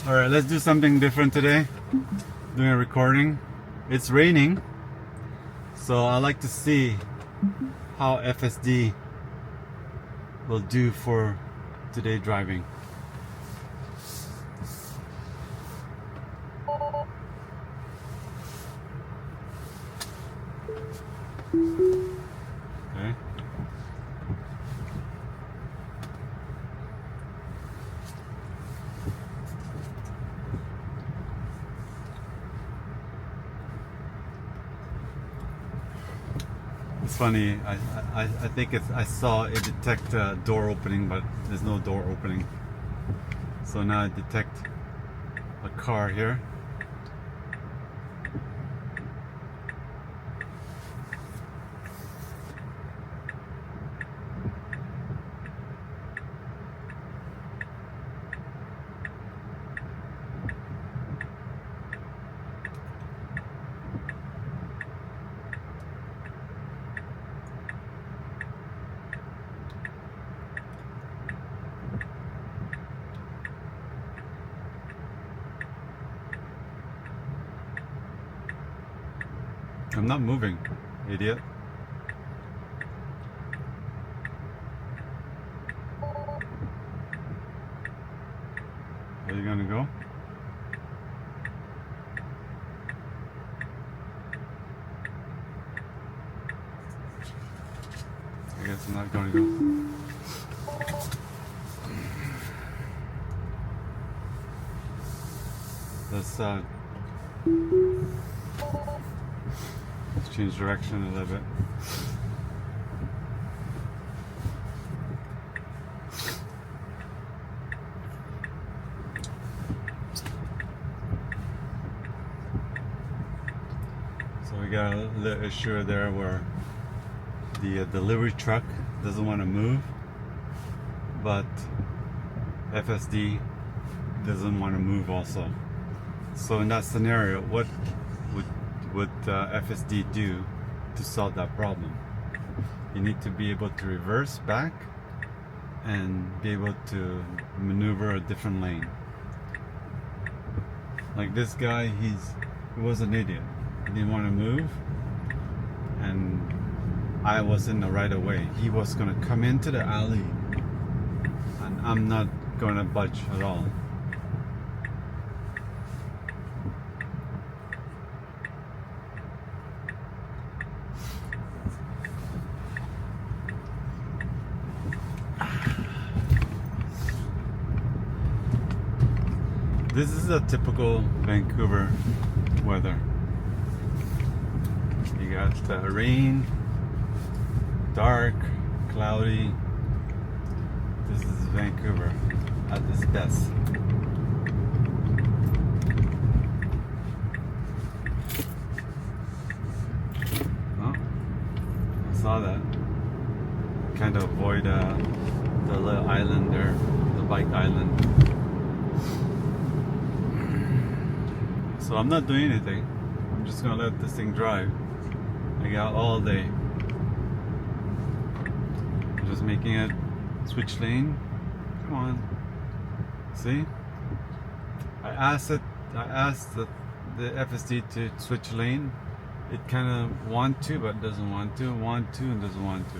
Alright, let's do something different today. Doing a recording. It's raining, so I like to see how FSD will do for today driving. Okay. It's funny. I think I saw it detect a door opening, but there's no door opening. So now I detect a car here. I'm not moving, idiot. Where are you gonna go? I guess I'm not gonna go. Let's change direction a little bit. So we got a little issue there where the delivery truck doesn't want to move, but FSD doesn't want to move also. So in that scenario, what would FSD do to solve that problem? You need to be able to reverse back and be able to maneuver a different lane. Like this guy, he was an idiot. He didn't want to move, and I was in the right of way. He was gonna come into the alley, and I'm not gonna budge at all. This is a typical Vancouver weather. You got rain, dark, cloudy. This is Vancouver at its best. Oh, I saw that. Kind of avoid the little island there, the bike island. So I'm not doing anything. I'm just gonna let this thing drive. I got all day. I'm just making it switch lane. Come on. See? I asked the FSD to switch lane. It kind of want to, but doesn't want to. Want to and doesn't want to.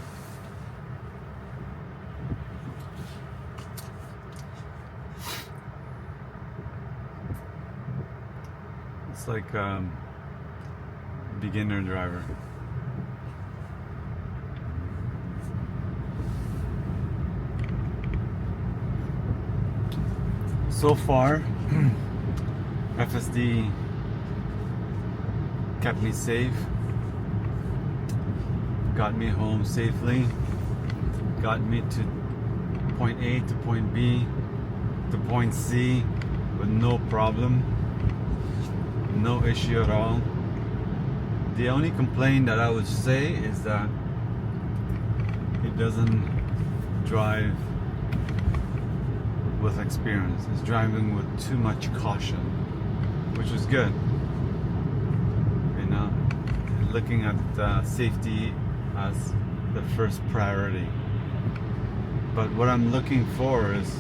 It's like beginner driver. So far, FSD kept me safe, got me home safely, got me to point A to point B to point C with no problem. No issue at all. The only complaint that I would say is that it doesn't drive with experience. It's driving with too much caution, which is good. You know, looking at safety as the first priority. But what I'm looking for is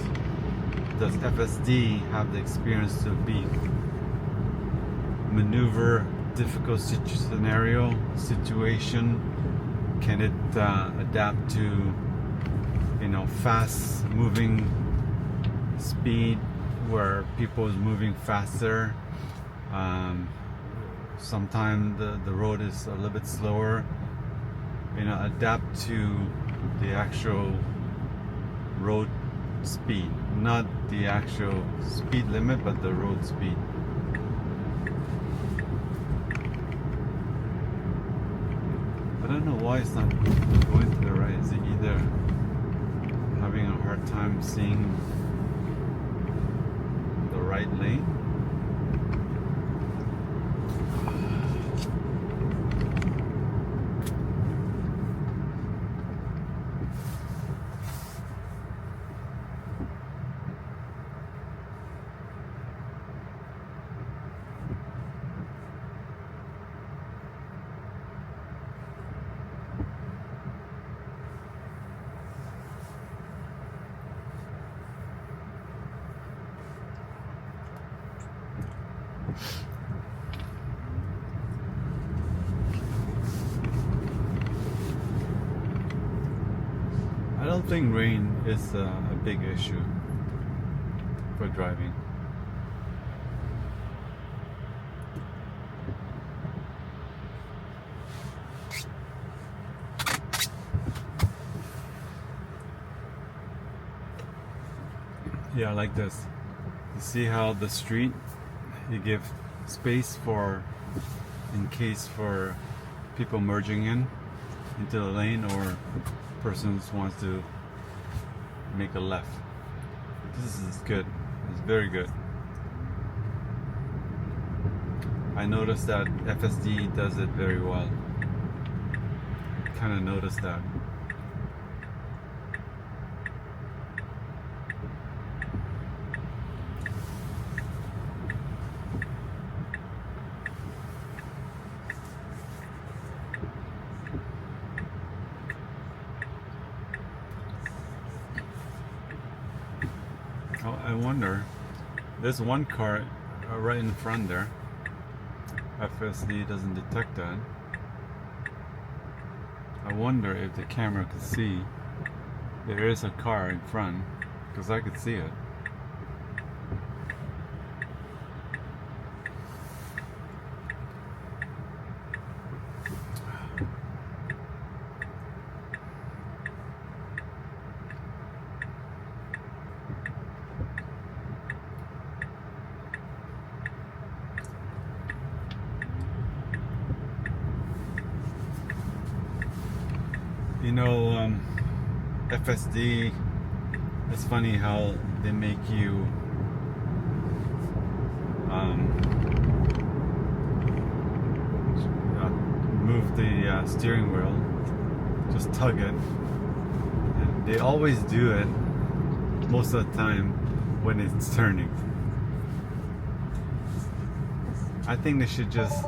does FSD have the experience to maneuver difficult situation? Can it adapt to fast moving speed where people is moving faster? Sometimes the road is a little bit slower. Adapt to the actual road speed, not the actual speed limit, but the road speed. I don't know why it's not going to the right. Is it either having a hard time seeing the right lane? I don't think rain is a big issue for driving. Yeah, I like this. You see how the street, you give space in case for people merging into the lane, or persons wants to make a left. This is good. It's very good. I noticed that FSD does it very well. Kind of noticed that. I wonder, there's one car right in front there. FSD doesn't detect that. I wonder if the camera could see there is a car in front, because I could see it. FSD, it's funny how they make you move the steering wheel, just tug it. And they always do it most of the time when it's turning. I think they should just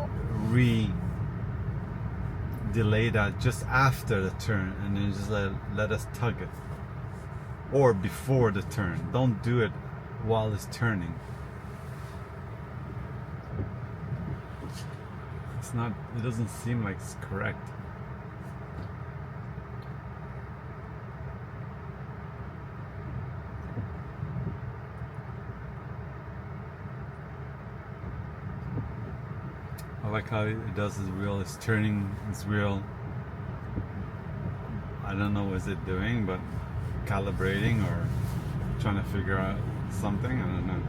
delay that just after the turn, and then just let us tug it, or before the turn. Don't do it while it's turning. It doesn't seem like it's correct. I like how it does his wheel. It's turning its wheel. I don't know what is it doing, but calibrating or trying to figure out something. I don't know.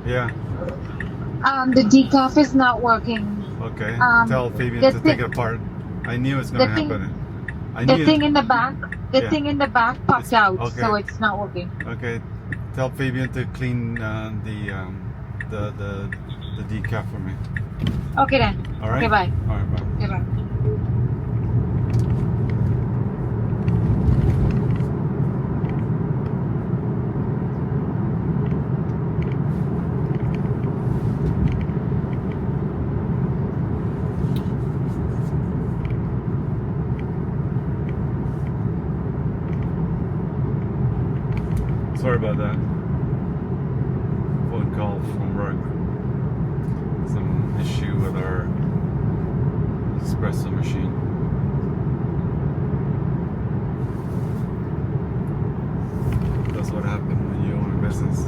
Yeah. The decaf is not working. Okay. Tell Fabian to take it apart. I knew it's going to happen. The thing in the back. The thing in the back popped out, okay. So it's not working. Okay. Tell Fabian to clean the decaf for me. Okay then. All right. Okay, bye. All right, bye. Okay, bye. Sorry about that. Phone call from work. Some issue with our espresso machine. That's what happens when you own a business.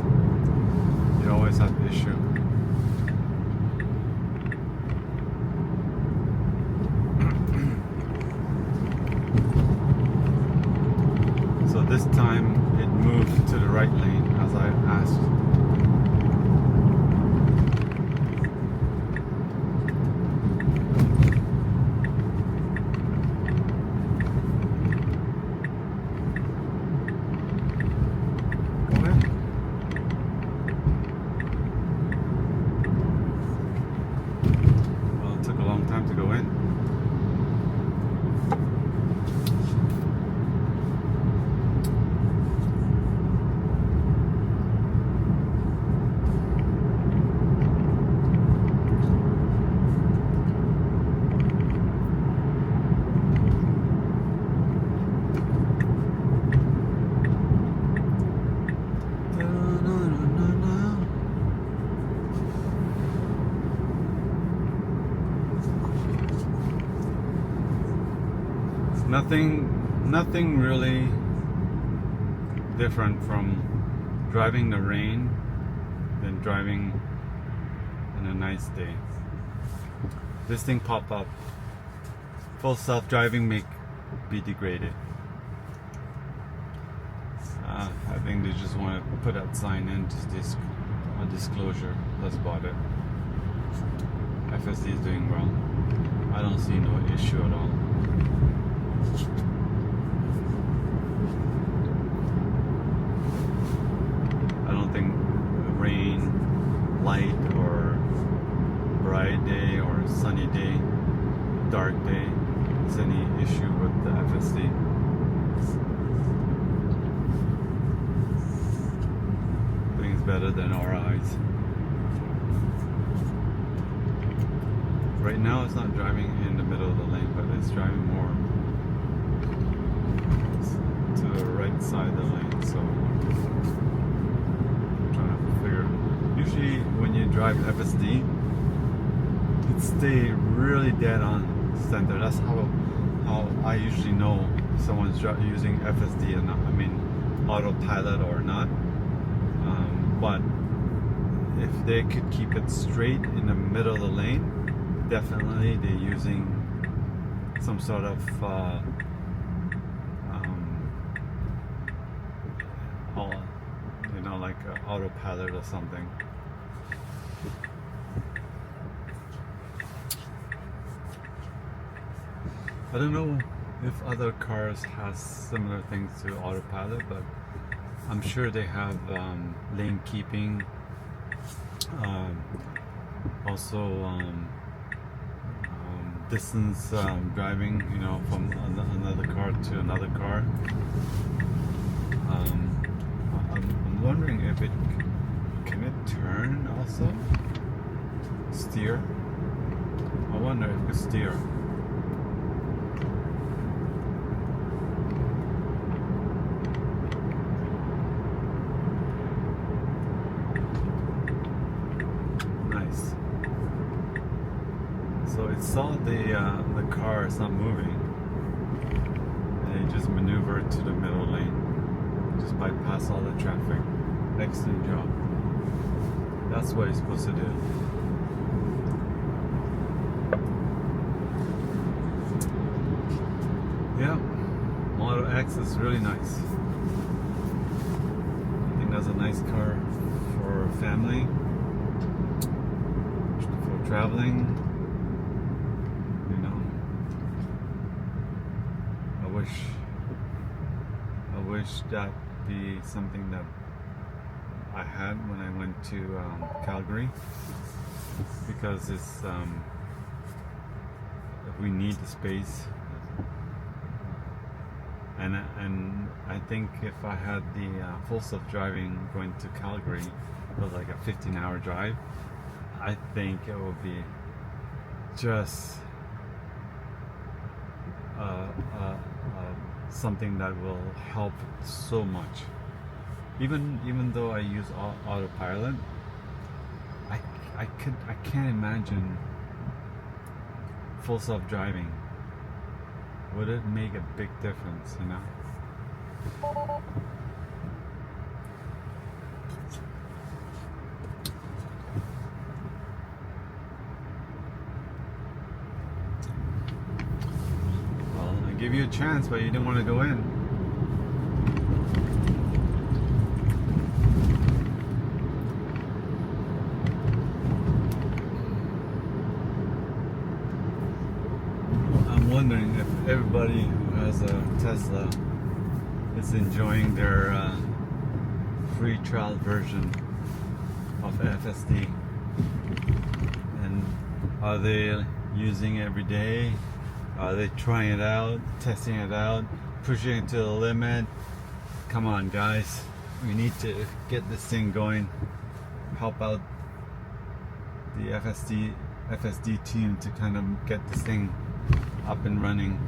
You always have the issue. So this time it moved to the right lane as I asked. Go in. Well, it took a long time to go in. Nothing really different from driving in the rain than driving on a nice day. This thing pop up. Full self-driving may be degraded. I think they just want to put that sign in, just a disclosure. That's about it. FSD is doing well. I don't see no issue at all. I don't think rain, light, or bright day, or sunny day, dark day is any issue with the FSD. I think it's better than our eyes. Right now it's not driving in the middle of the lane, but it's driving more to the right side of the lane, so I'm trying to figure. Usually when you drive FSD, it stays really dead on center. That's how I usually know someone's using FSD or not. I mean, autopilot or not. But if they could keep it straight in the middle of the lane, definitely they're using some sort of like autopilot or something. I don't know if other cars has similar things to autopilot, but I'm sure they have lane keeping, also distance driving, from another car to another car. I'm wondering if can it turn also? Steer? I wonder if it could steer. Nice. So it saw the car is not moving, and it just maneuvered to the middle lane. Just bypass all the traffic. Excellent job. That's what it's supposed to do. Yeah, Model X is really nice. I think that's a nice car for family, for traveling. I wish that be something that I had when I went to Calgary, because it's we need the space, and I think if I had the full self-driving going to Calgary, it was like a 15-hour drive. I think it would be just something that will help so much. Even though I use autopilot, I can't imagine full self-driving. Would it make a big difference, you know? Well, I gave you a chance, but you didn't want to go in. I'm wondering if everybody who has a Tesla is enjoying their free trial version of FSD, and are they using it every day? Are they trying it out, testing it out, pushing it to the limit? Come on, guys, we need to get this thing going. Help out the FSD team to kind of get this thing up and running.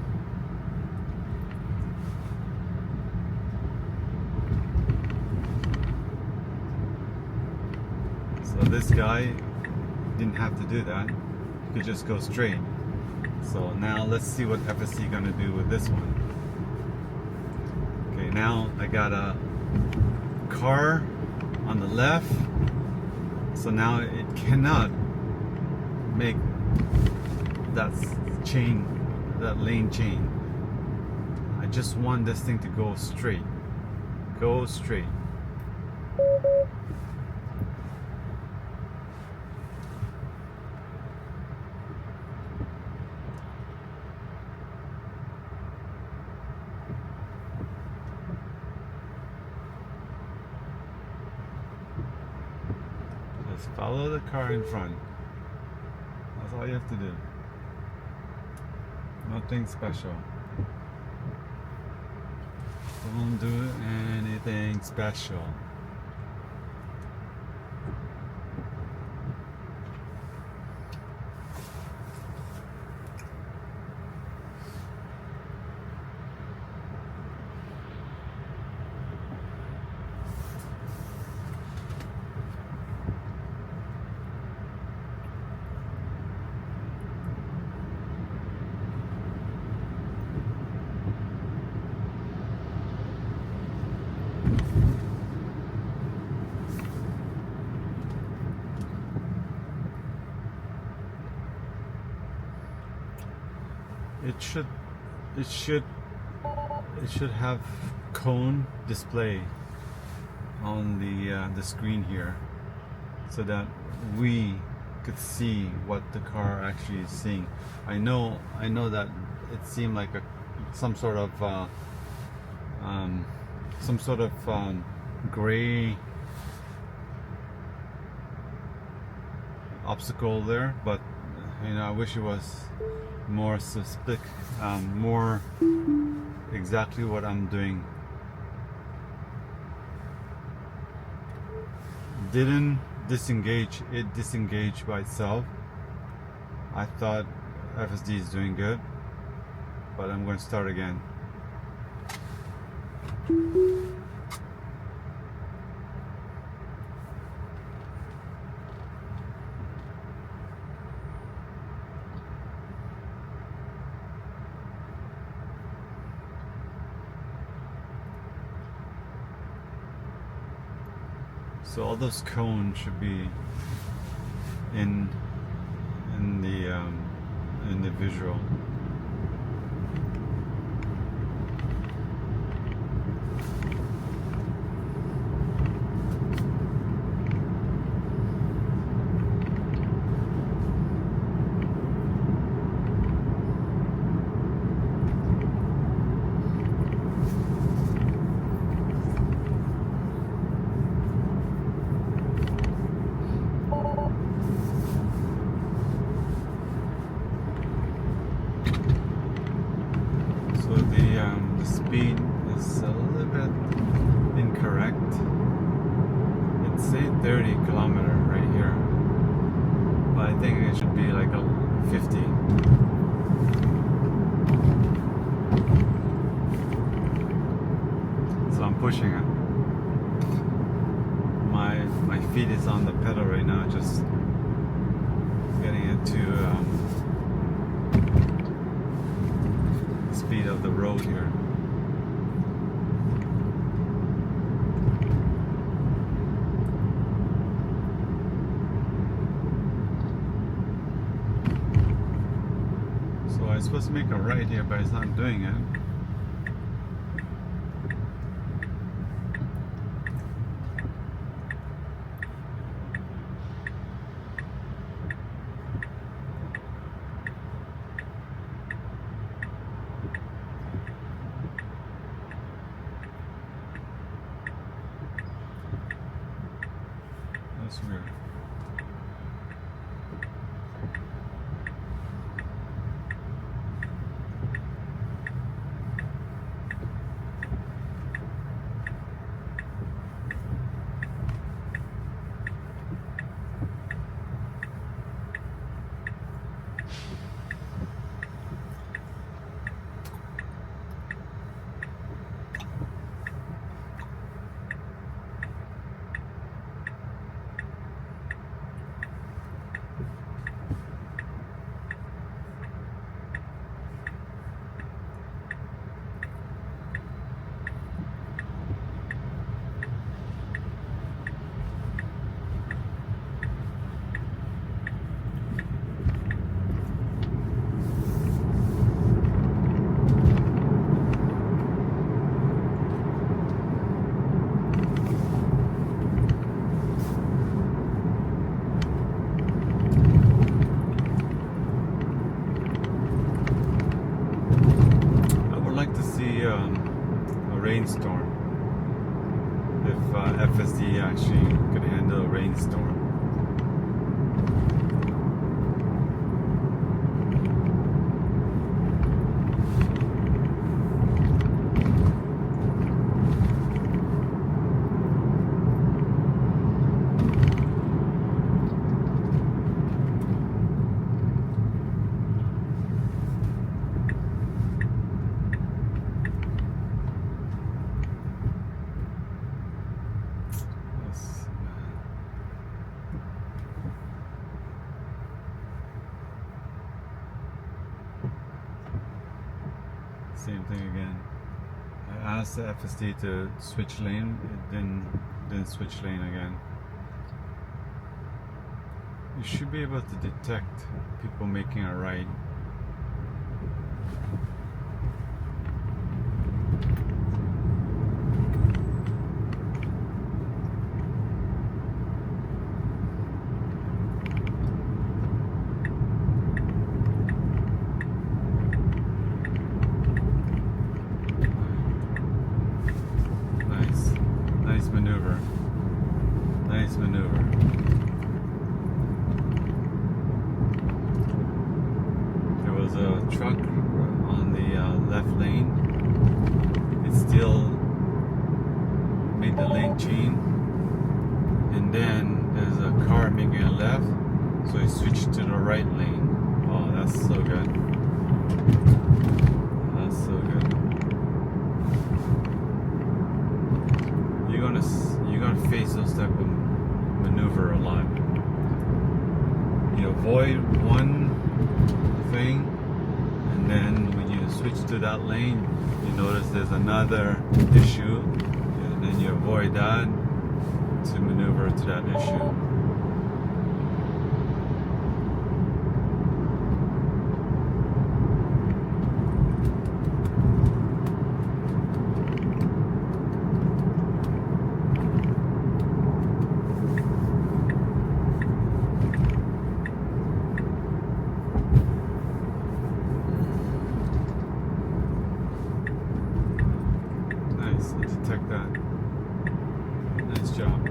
So this guy didn't have to do that. He could just go straight. So now let's see what FSD gonna do with this one. Okay, now I got a car on the left, so now it cannot make that lane change. I just want this thing to go straight. Go straight. Just follow the car in front. That's all you have to do. Nothing special. Don't do anything special. It should have cone display on the screen here, so that we could see what the car actually is seeing. I know that it seemed like some sort of gray obstacle there, but you know, I wish it was more specific, more exactly what I'm doing. Didn't disengage, it disengaged by itself. I thought FSD is doing good, but I'm going to start again. So all those cones should be in the visual. The speed is a little bit incorrect. It's say 30 kilometer right here, but I think it should be like a 50. So I'm pushing it. my feet is on the pedal right now, just getting into the speed of the road here. So I'm supposed to make a right here, but it's not doing it. That's weird. A rainstorm. If FSD actually could handle a rainstorm. Same thing again. I asked the FSD to switch lane, it didn't switch lane again. You should be able to detect people making a right. Nice maneuver. There was a truck on the left lane. It still made the lane chain, and then there's a car making a left, so he switched to the right lane. Oh, that's so good. That's so good. You're gonna face those type of maneuver a lot. You avoid one thing, and then when you switch to that lane, you notice there's another issue, and then you avoid that to maneuver to that issue. Detect that. Nice job.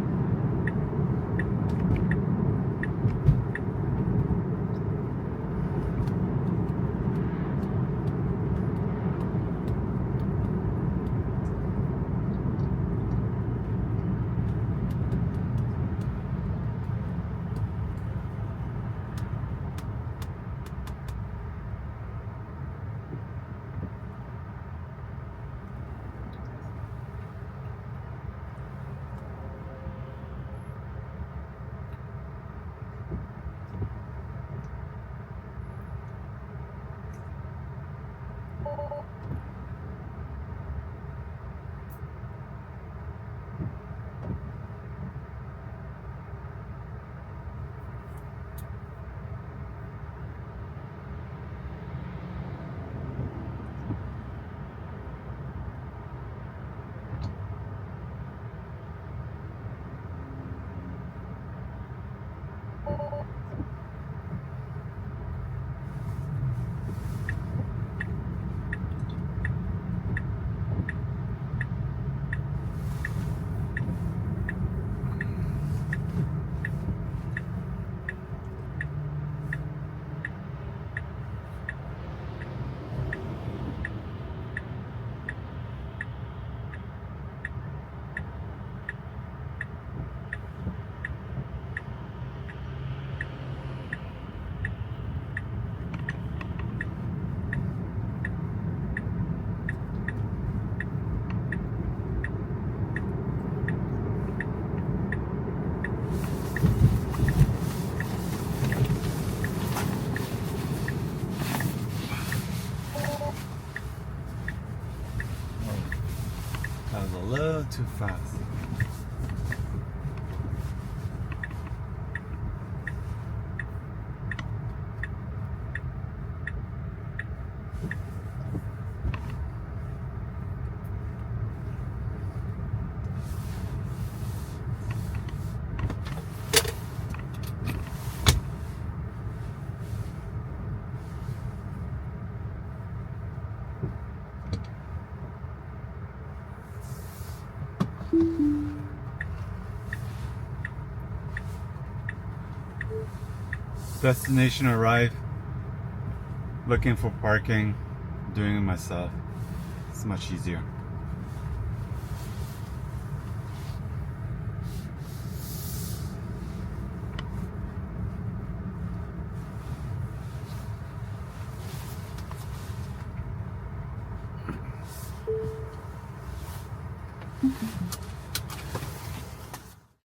That was a little too fast. Destination arrived. Looking for parking, doing it myself. It's much easier.